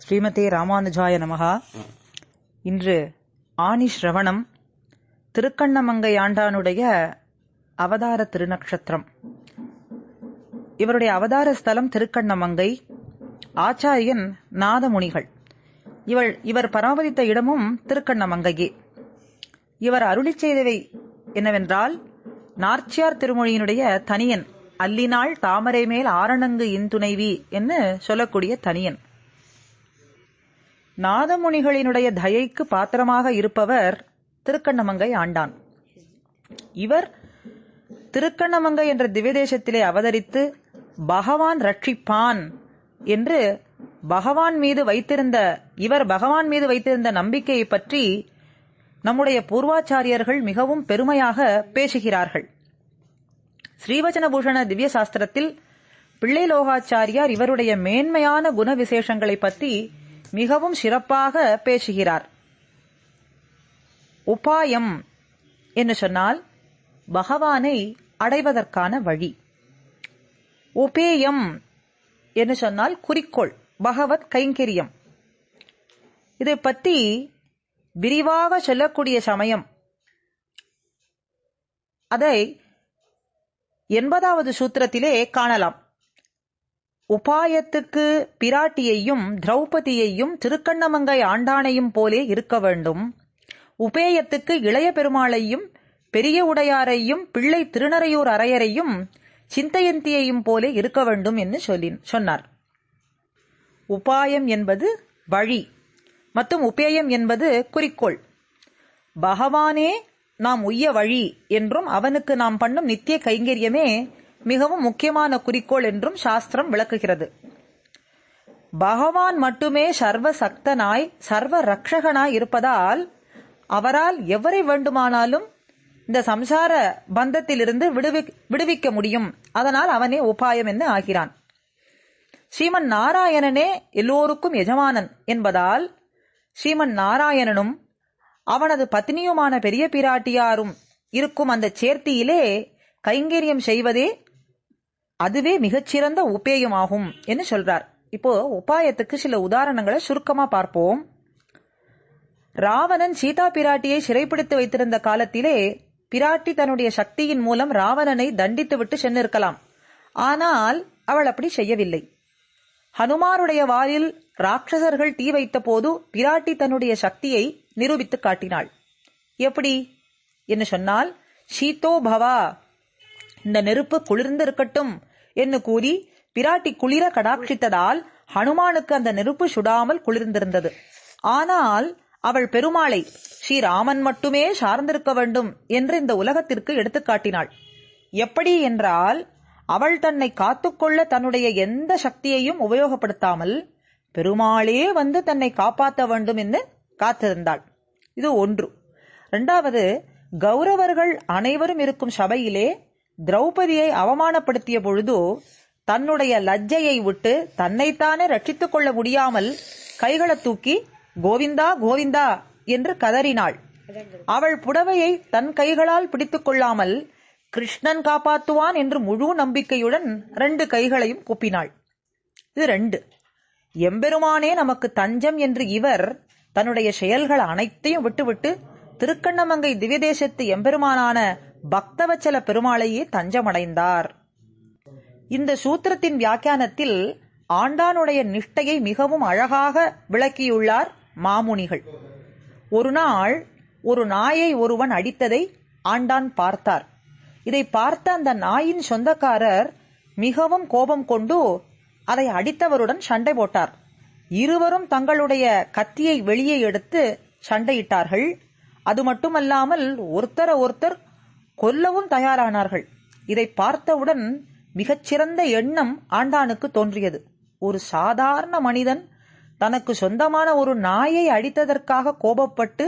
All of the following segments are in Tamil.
ஸ்ரீமதே ராமானுஜாய நமஹா. இன்று ஆனி ஸ்ரவணம், திருக்கண்ணமங்கை ஆண்டானுடைய அவதார திருநக்ஷத்திரம். இவருடைய அவதார ஸ்தலம் திருக்கண்ணமங்கை. ஆச்சாரியன் நாதமுனிகள். இவர் பராமரித்த இடமும் திருக்கண்ணமங்கையே. இவர் அருளிச் செய்தவை என்னவென்றால், நாச்சியார் திருமொழியினுடைய தனியன், அல்லினாள் தாமரை மேல் ஆரணங்கு இன்துணைவி என்று சொல்லக்கூடிய தனியன். நாதமுனிகளினுடைய தயைக்கு பாத்திரமாக இருப்பவர் திருக்கண்ணமங்கை ஆண்டான். இவர் திருக்கண்ணமங்கை என்ற திவ்யதேசத்திலே அவதரித்து பகவான் ரட்சிப்பான் என்று பகவான் மீது வைத்திருந்த நம்பிக்கையை பற்றி நம்முடைய பூர்வாச்சாரியர்கள் மிகவும் பெருமையாக பேசுகிறார்கள். ஸ்ரீவச்சனபூஷண திவ்ய சாஸ்திரத்தில் பிள்ளை லோகாச்சாரியார் இவருடைய மேன்மையான குண விசேஷங்களை பற்றி மிகவும் சிறப்பாக பேசுகிறார். உபாயம் என்று சொன்னால் பகவானை அடைவதற்கான வழி. உபேயம் என்று சொன்னால் குறிக்கோள், பகவத் கைங்கரியம். இதை பற்றி விரிவாக சொல்லக்கூடிய சமயம் அதை 80வது சூத்திரத்திலே காணலாம். உபாயத்துக்கு பிராட்டியையும் திரௌபதியையும் திருக்கண்ணமங்கை ஆண்டானையும் போலே இருக்க வேண்டும். உபேயத்துக்கு இளைய பெருமாளையும் பெரிய உடையாரையும் பிள்ளை திருநறையூர் அரையரையும் சிந்தையந்தியையும் போலே இருக்க வேண்டும் என்று சொன்னார். உபாயம் என்பது வழி மற்றும் உபேயம் என்பது குறிக்கோள். பகவானே நாம் உய்ய வழி என்றும் அவனுக்கு நாம் பண்ணும் நித்திய கைங்கரியமே மிகவும் முக்கியமான குறிக்கோள் என்றும் சாஸ்திரம் விளக்குகிறது. பகவான் மட்டுமே சர்வ சக்தனாய் சர்வ ரக்ஷகனாய் இருப்பதால் அவரால் எவரை வேண்டுமானாலும் இந்த சம்சார பந்தத்திலிருந்து விடுவிக்க முடியும். அதனால் அவனே உபாயம் என்று ஆகிறான். ஸ்ரீமன் நாராயணனே எல்லோருக்கும் எஜமானன் என்பதால் ஸ்ரீமன் நாராயணனும் அவனது பத்னியுமான பெரிய பிராட்டியாரும் இருக்கும் அந்த சேர்த்தியிலே கைங்கரியம் செய்வதே அதுவே மிகச்சிறந்த உபேயமாகும் என்று சொல்றார். இப்போ உபாயத்துக்கு சில உதாரணங்களை சுருக்கமா பார்ப்போம். ராவணன் சீதா பிராட்டியை சிறைப்பிடித்து வைத்திருந்த காலத்திலே பிராட்டி தன்னுடைய சக்தியின் மூலம் ராவணனை தண்டித்து விட்டு சென்றிருக்கலாம். ஆனால் அவள் அப்படி செய்யவில்லை. ஹனுமாருடைய வாலில் ராட்சசர்கள் தீ வைத்த போது பிராட்டி தன்னுடைய சக்தியை நிரூபித்து காட்டினாள். எப்படி என்று சொன்னால், சீதோ பவா, இந்த நெருப்பு குளிர்ந்து இருக்கட்டும் என்று கூறி பிராட்டி குளிர கடாட்சித்ததால் ஹனுமானுக்கு அந்த நெருப்பு சுடாமல் குளிர்ந்திருந்தது. ஆனால் அவள் பெருமாளை ஸ்ரீராமன் மட்டுமே சார்ந்திருக்க வேண்டும் என்று இந்த உலகத்திற்கு எடுத்துக்காட்டினாள். எப்படி என்றால், அவள் தன்னை காத்துக்கொள்ள தன்னுடைய எந்த சக்தியையும் உபயோகப்படுத்தாமல் பெருமாளே வந்து தன்னை காப்பாற்ற வேண்டும் என்று காத்திருந்தாள். இது ஒன்று. இரண்டாவது, கௌரவர்கள் அனைவரும் இருக்கும் சபையிலே திரௌபதியை அவமானப்படுத்திய பொழுது தன்னுடைய லஜ்ஜையை விட்டு தன்னைத்தானே ரட்சித்துக் கொள்ள முடியாமல் கைகளை தூக்கி கோவிந்தா கோவிந்தா என்று கதறினாள். அவள் புடவையை தன் கைகளால் பிடித்துக் கொள்ளாமல் கிருஷ்ணன் காப்பாற்றுவான் என்று முழு நம்பிக்கையுடன் 2 கைகளையும் கூப்பினாள். இது 2. எம்பெருமானே நமக்கு தஞ்சம் என்று இவர் தன்னுடைய செயல்கள் அனைத்தையும் விட்டுவிட்டு திருக்கண்ணமங்கை திவ்யதேசத்து எம்பெருமானான பக்தவச்சல பெருமாளையே தஞ்சமடைந்தார். இந்த சூத்திரத்தின் வியாக்கியானத்தில் ஆண்டானுடைய நிஷ்டையை மிகவும் அழகாக விளக்கியுள்ளார் மாமுனிகள். ஒரு நாள் ஒரு நாயை ஒருவன் அடித்ததை ஆண்டான் பார்த்தார். இதை பார்த்த அந்த நாயின் சொந்தக்காரர் மிகவும் கோபம் கொண்டு அதை அடித்தவருடன் சண்டை போட்டார். இருவரும் தங்களுடைய கத்தியை வெளியே எடுத்து சண்டையிட்டார்கள். அது மட்டுமல்லாமல் ஒருத்தர் கொல்லவும் தயாரானார்கள். இதை பார்த்தவுடன் மிகச்சிறந்த எண்ணம் ஆண்டானுக்கு தோன்றியது. ஒரு சாதாரண மனிதன் தனக்கு சொந்தமான ஒரு நாயை அடித்ததற்காக கோபப்பட்டு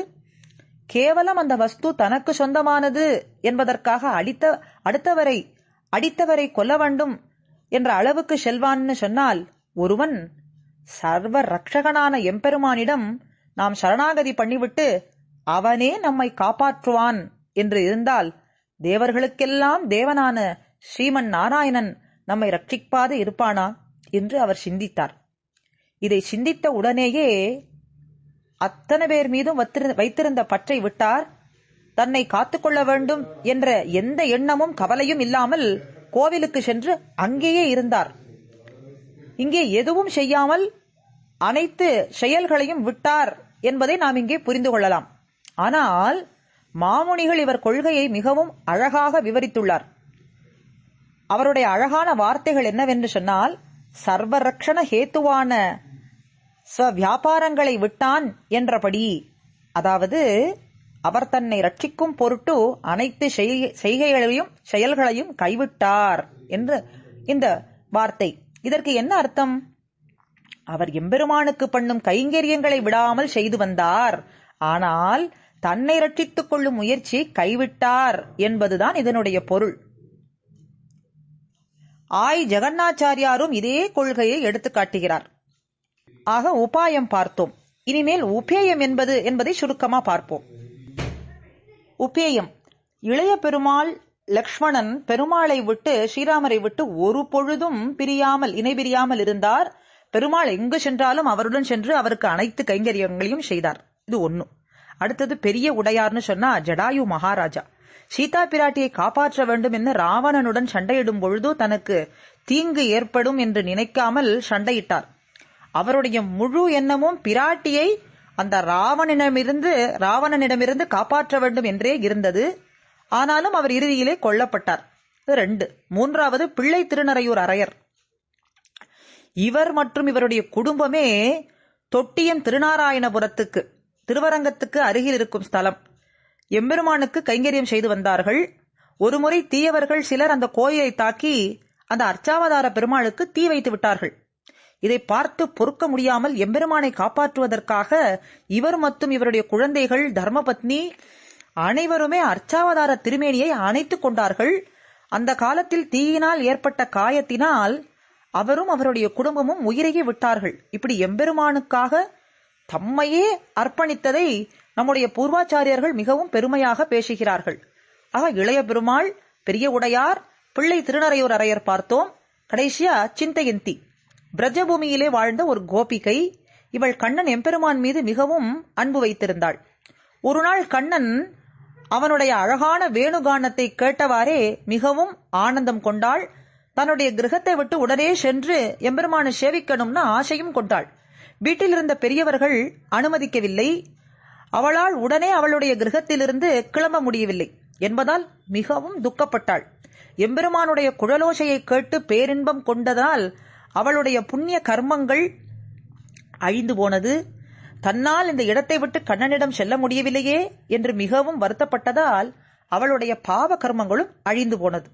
கேவலம் அந்த வஸ்து தனக்கு சொந்தமானது என்பதற்காக அடித்தவரை கொல்ல வேண்டும் என்ற அளவுக்கு செல்வான்னு சொன்னால், ஒருவன் சர்வ ரக்ஷகனான எம்பெருமானிடம் நாம் சரணாகதி பண்ணிவிட்டு அவனே நம்மை காப்பாற்றுவான் என்று இருந்தால் தேவர்களுக்கெல்லாம் தேவனான ஸ்ரீமன் நாராயணன் நம்மை ரட்சிப்பாது இருப்பானா என்று அவர் சிந்தித்தார். இதை சிந்தித்த உடனேயே அத்தனை பேர் மீதும் வைத்திருந்த பற்றை விட்டார். தன்னை காத்துக்கொள்ள வேண்டும் என்ற எந்த எண்ணமும் கவலையும் இல்லாமல் கோவிலுக்கு சென்று அங்கேயே இருந்தார். இங்கே எதுவும் செய்யாமல் அனைத்து செயல்களையும் விட்டார் என்பதை நாம் இங்கே புரிந்து கொள்ளலாம். ஆனால் மாமுனிகள் இவர் கொள்கையை மிகவும் அழகாக விவரித்துள்ளார். அவருடைய அழகான வார்த்தைகள் என்னவென்று சொன்னால், சர்வரக்ஷண ஹேத்துவான வியாபாரங்களை விட்டான் என்றபடி, அதாவது அவர் தன்னை ரட்சிக்கும் பொருட்டு அனைத்து செய்கைகளையும் செயல்களையும் கைவிட்டார் என்று இந்த வார்த்தை. இதற்கு என்ன அர்த்தம்? அவர் எம்பெருமானுக்கு பண்ணும் கைங்கரியங்களை விடாமல் செய்து வந்தார், ஆனால் தன்னை ரட்சித்துக் கொள்ளும் முயற்சியை கைவிட்டார் என்பதுதான் இதனுடைய பொருள். ஜெகநாச்சாரியாரும் இதே கொள்கையை எடுத்து காட்டுகிறார். ஆக உபாயம் பார்த்தோம். இனிமேல் உபேயம் என்பதை சுருக்கமா பார்ப்போம். உபேயம், இளைய பெருமாள் லக்ஷ்மணன் பெருமாளை விட்டு ஸ்ரீராமரை விட்டு ஒரு பொழுதும் இணை பிரியாமல் இருந்தார். பெருமாள் எங்கு சென்றாலும் அவருடன் சென்று அவருக்கு அனைத்து கைங்கரியங்களையும் செய்தார். இது ஒண்ணு. அடுத்தது பெரிய உடையார்னு சொன்னா ஜடாயு மகாராஜா. சீதா பிராட்டியை காப்பாற்ற வேண்டும் என்று ராவணனுடன் சண்டையிடும் பொழுது தனக்கு தீங்கு ஏற்படும் என்று நினைக்காமல் சண்டையிட்டார். அவருடைய முழு எண்ணமும் பிராட்டியை அந்த ராவணனிடமிருந்து காப்பாற்ற வேண்டும் என்றே இருந்தது. ஆனாலும் அவர் இறுதியிலே கொல்லப்பட்டார். 2. மூன்றாவது பிள்ளை திருநறையூர் அரையர். இவர் மற்றும் இவருடைய குடும்பமே தொட்டியம் திருநாராயணபுரத்துக்கு திருவரங்கத்துக்கு அருகில் இருக்கும் ஸ்தலம் எம்பெருமானுக்கு கைங்கரியம் செய்து வந்தார்கள். ஒருமுறை தீயவர்கள் சிலர் அந்த கோயிலை தாக்கி அந்த அர்ச்சாவதார பெருமாளுக்கு தீ வைத்து விட்டார்கள். இதை பார்த்து பொறுக்க முடியாமல் எம்பெருமானை காப்பாற்றுவதற்காக இவர் மற்றும் இவருடைய குழந்தைகள், தர்மபத்னி அனைவருமே அர்ச்சாவதார திருமேனியை அணைத்துக் கொண்டார்கள். அந்த காலத்தில் தீயினால் ஏற்பட்ட காயத்தினால் அவரும் அவருடைய குடும்பமும் உயிரையே விட்டார்கள். இப்படி எம்பெருமானுக்காக தம்மையே அர்ப்பணித்ததை நம்முடைய பூர்வாச்சாரியர்கள் மிகவும் பெருமையாக பேசுகிறார்கள். ஆக இளைய பெருமாள், பெரிய உடையார், பிள்ளை திருநறையூர் அரையர் பார்த்தோம். கடைசியா சிந்தையந்தி, பிரஜபூமியிலே வாழ்ந்த ஒரு கோபிகை. இவள் கண்ணன் எம்பெருமான் மீது மிகவும் அன்பு வைத்திருந்தாள். ஒரு நாள் கண்ணன் அவனுடைய அழகான வேணுகானத்தை கேட்டவாறே மிகவும் ஆனந்தம் கொண்டாள். தன்னுடைய கிரகத்தை விட்டு உடனே சென்று எம்பெருமானை சேவிக்கணும்னு ஆசையும் கொண்டாள். வீட்டில் இருந்த பெரியவர்கள் அனுமதிக்கவில்லை. அவளால் உடனே அவளுடைய கிரகத்திலிருந்து கிளம்ப முடியவில்லை என்பதால் மிகவும் துக்கப்பட்டாள். எம்பெருமானுடைய குழலோசையை கேட்டு பேரின்பம் கொண்டதால் அவளுடைய புண்ணிய கர்மங்கள் அழிந்து போனது. தன்னால் இந்த இடத்தை விட்டு கண்ணனிடம் செல்ல முடியவில்லையே என்று மிகவும் வருத்தப்பட்டதால் அவளுடைய பாவ கர்மங்களும் அழிந்து போனது.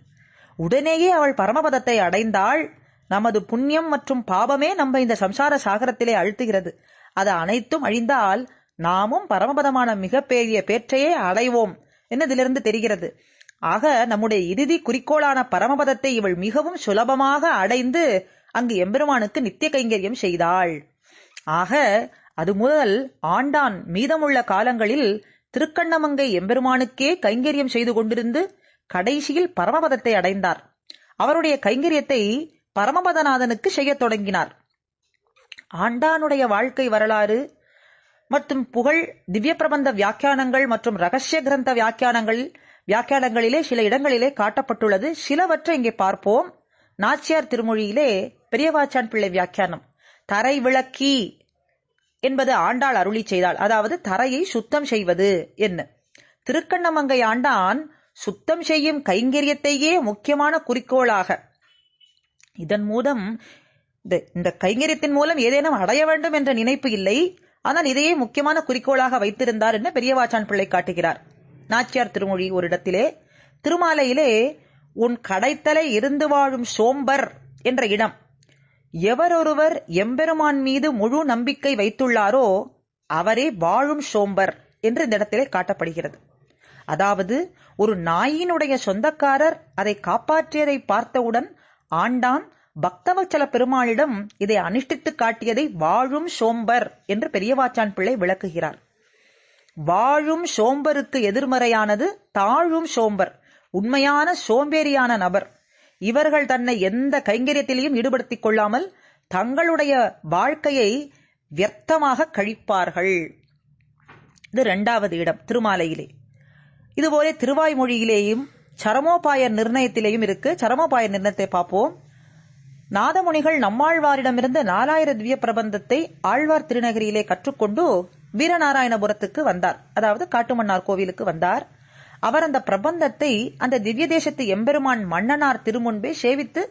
உடனேயே அவள் பரமபதத்தை அடைந்தாள். நமது புண்ணியம் மற்றும் பாவமே நம்ம இந்த சம்சார சாகரத்திலே அழுத்துகிறது. அது அனைத்தும் அழிந்தால் நாமும் பரமபதமான மிகப்பெரிய பேற்றையே அடைவோம் என்று இதிலிருந்து தெரிகிறது. ஆக நம்முடைய இறுதி குறிக்கோளான பரமபதத்தை இவள் மிகவும் சுலபமாக அடைந்து அங்கு எம்பெருமானுக்கு நித்திய கைங்கரியம் செய்தாள். ஆக அது முதல் ஆண்டான் மீதமுள்ள காலங்களில் திருக்கண்ணமங்கை எம்பெருமானுக்கே கைங்கரியம் செய்து கொண்டிருந்து கடைசியில் பரமபதத்தை அடைந்தார். அவருடைய கைங்கரியத்தை பரமபதநாதனுக்கு செய்ய தொடங்கினார். ஆண்டானுடைய வாழ்க்கை வரலாறு மற்றும் புகழ் திவ்ய பிரபந்த வியாக்கியானங்கள் மற்றும் ரகசிய கிரந்த வியாக்கியானங்களிலே சில இடங்களிலே காட்டப்பட்டுள்ளது. சிலவற்றை இங்கே பார்ப்போம். நாச்சியார் திருமொழியிலே பெரியவாச்சான் பிள்ளை வியாக்கியானம், தரை விளக்கி என்பது ஆண்டாள் அருளி செய்தாள். அதாவது தரையை சுத்தம் செய்வது என்ன. திருக்கண்ணமங்கை ஆண்டான் சுத்தம் செய்யும் கைங்கரியத்தையே முக்கியமான குறிக்கோளாக, இதன் மூலம் இந்த கைங்கரியத்தின் மூலம் ஏதேனும் அடைய வேண்டும் என்ற நினைப்பு இல்லை, ஆனால் இதையே முக்கியமான குறிக்கோளாக வைத்திருந்தார் என்று பெரியவாச்சான் பிள்ளை காட்டுகிறார். நாச்சியார் திருமொழி ஒரு இடத்திலே, திருமாலையிலே உன் கடைத்தலை இருந்து வாழும் சோம்பர் என்ற இடம், எவரொருவர் எம்பெருமான் மீது முழு நம்பிக்கை வைத்துள்ளாரோ அவரே வாழும் சோம்பர் என்று இந்த இடத்திலே காட்டப்படுகிறது. அதாவது ஒரு நாயினுடைய சொந்தக்காரர் அதை காப்பாற்றியதை பார்த்தவுடன் ஆண்டான் பக்தவச்சல பெருமாளிடம் இதை அனுஷ்டித்து காட்டியதை வாழும் சோம்பர் என்று பெரியவாச்சான் பிள்ளை விளக்குகிறார். வாழும் சோம்பருக்கு எதிர்மறையானது தாழும் சோம்பர், உண்மையான சோம்பேறியான நபர். இவர்கள் தன்னை எந்த கைங்கரியத்திலையும் ஈடுபடுத்திக் கொள்ளாமல் தங்களுடைய வாழ்க்கையை வியர்த்தமாக கழிப்பார்கள். இது 2வது இடம் திருமாலையிலே. இதுபோல திருவாய்மொழியிலேயும் சரமோபாய நிர்ணயத்திலேயும் இருக்கு. சரமோபாய நிர்ணயத்தை பார்ப்போம். நாதமுனிகள் நம்மாழ்வாரிடமிருந்து 4000 திவ்ய பிரபந்தத்தை ஆழ்வார் திருநகரியிலே கற்றுக்கொண்டு வீரநாராயணபுரத்துக்கு வந்தார். அதாவது காட்டுமன்னார் கோவிலுக்கு வந்தார். அவர் அந்த பிரபந்தத்தை அந்த திவ்ய தேசத்து எம்பெருமான் மன்னனார் திருமுன்பே சேவித்து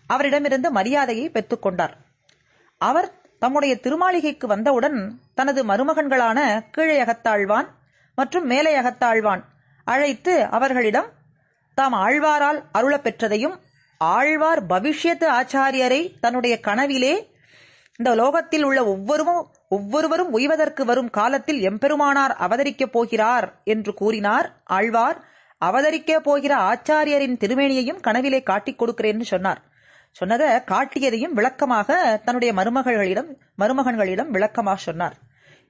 அவரிடமிருந்து மரியாதையை பெற்றுக்கொண்டார். அவர் தம்முடைய திருமாளிகைக்கு வந்தவுடன் தனது மருமகன்களான கீழையகத்தாழ்வான் மற்றும் மேலையகத்தாழ்வான் அழைத்து அவர்களிடம் தாம் ஆழ்வாரால் அருளப் பெற்றதையும் ஆழ்வார் பவிஷ்யத்து ஆச்சாரியரை தன்னுடைய கனவிலே இந்த லோகத்தில் உள்ள ஒவ்வொருவரும் உய்வதற்கு வரும் காலத்தில் எம்பெருமானார் அவதரிக்கப் போகிறார் என்று கூறினார். ஆழ்வார் அவதரிக்கப் போகிற ஆச்சாரியரின் திருமேனியையும் கனவிலே காட்டிக் கொடுக்கிறேன்னு சொன்னார். சொன்னதை காட்டியதையும் விளக்கமாக தன்னுடைய மருமகன்களிடம் விளக்கமாக சொன்னார்.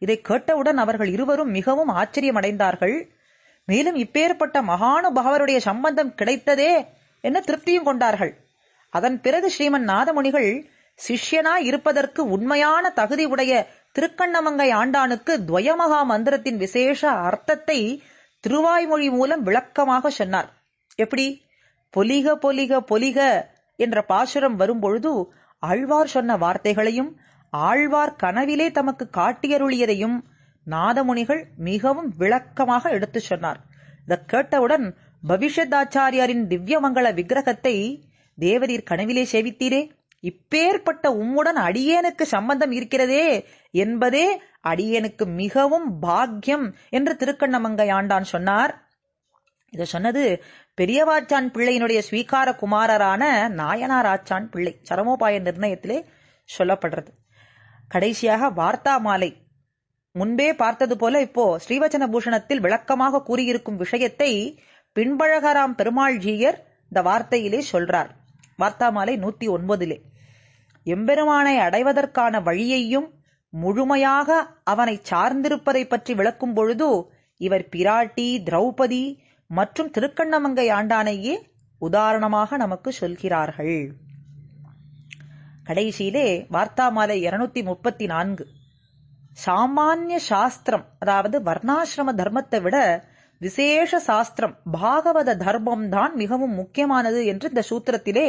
இதை கேட்டவுடன் அவர்கள் இருவரும் மிகவும் ஆச்சரியமடைந்தார்கள். மேலும் இப்பேற்பட்ட மகானுபாவருடைய சம்பந்தம் கிடைத்ததே என்ன திருப்தியும் கொண்டார்கள். அதன் பிறகு ஸ்ரீமன் நாதமுனிகள் சிஷ்யனாய் இருப்பதற்கு உண்மையான தகுதி உடைய திருக்கண்ணமங்கை ஆண்டானுக்கு துவயமகா மந்திரத்தின் விசேஷ அர்த்தத்தை திருவாய்மொழி மூலம் விளக்கமாக சொன்னார். எப்படி? பொலிக பொலிக பொலிக என்ற பாசுரம் வரும்பொழுது ஆழ்வார் சொன்ன வார்த்தைகளையும் ஆழ்வார் கனவிலே தமக்கு காட்டியருளியதையும் நாதமுனிகள் மிகவும் விளக்கமாக எடுத்து சொன்னார். இதை கேட்டவுடன் பவிஷ்யத்தாச்சாரியாரின் திவ்யமங்கள விக்கிரகத்தை தேவரீர் கனவிலே சேவித்தீரே, இப்பேற்பட்ட உம்முடன் அடியேனுக்கு சம்பந்தம் இருக்கிறதே என்பதே அடியேனுக்கு மிகவும் பாக்கியம் என்று திருக்கண்ணமங்கை ஆண்டான் சொன்னார். இதை சொன்னது பெரியவாச்சான் பிள்ளையினுடைய ஸ்வீகார குமாரரான நாயனார் ஆச்சான் பிள்ளை. சரமோபாய நிர்ணயத்திலே சொல்லப்படுறது. கடைசியாக வார்த்தா மாலை முன்பே பார்த்தது போல இப்போ ஸ்ரீவச்சன பூஷணத்தில் விளக்கமாக கூறியிருக்கும் விஷயத்தை பின்பழகராம் பெருமாள் ஜீயர் இந்த வார்த்தையிலே சொல்றார். வார்த்தா மாலை 109 எம்பெருமானை அடைவதற்கான வழியையும் முழுமையாக அவனை சார்ந்திருப்பதை பற்றி விளக்கும் பொழுது இவர் பிராட்டி, திரௌபதி மற்றும் திருக்கண்ணமங்கை ஆண்டானையே உதாரணமாக நமக்கு சொல்கிறார்கள். கடைசியிலே வார்த்தா மாலை 234 சாமானிய சாஸ்திரம், அதாவது வர்ணாசிரம தர்மத்தை விட விசேஷ சாஸ்திரம் பாகவத தர்மம் தான் மிகவும் முக்கியமானது என்று இந்த சூத்திரத்திலே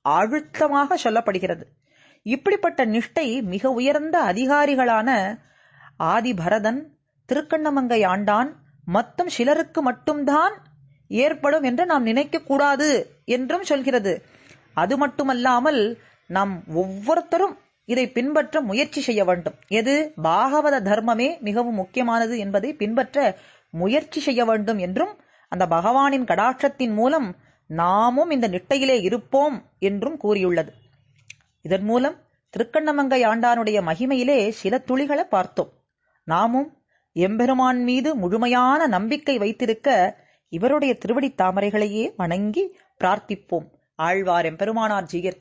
அழுத்தமாக சொல்லப்படுகிறது. இப்படிப்பட்ட நிஷ்டை மிக உயர்ந்த அதிகாரிகளான ஆதிபரதன், திருக்கண்ணமங்கை ஆண்டான் மற்றும் சிலருக்கு மட்டும்தான் ஏற்படும் என்று நாம் நினைக்க கூடாது என்றும் சொல்கிறது. அது மட்டுமல்லாமல் நாம் ஒவ்வொருத்தரும் இதை பின்பற்ற முயற்சி செய்ய வேண்டும். எது? பாகவத தர்மமே மிகவும் முக்கியமானது என்பதை பின்பற்ற முயற்சி செய்ய வேண்டும் என்றும் அந்த பகவானின் கடாட்சத்தின் மூலம் நாமும் இந்த நிட்டையிலே இருப்போம் என்றும் கூறியுள்ளது. இதன் மூலம் திருக்கண்ணமங்கை ஆண்டானுடைய மகிமையிலே சில துளிகளை பார்த்தோம். நாமும் எம்பெருமான் மீது முழுமையான நம்பிக்கை வைத்திருக்க இவருடைய திருவடி தாமரைகளையே வணங்கி பிரார்த்திப்போம். ஆழ்வார் எம்பெருமானார் ஜீயர்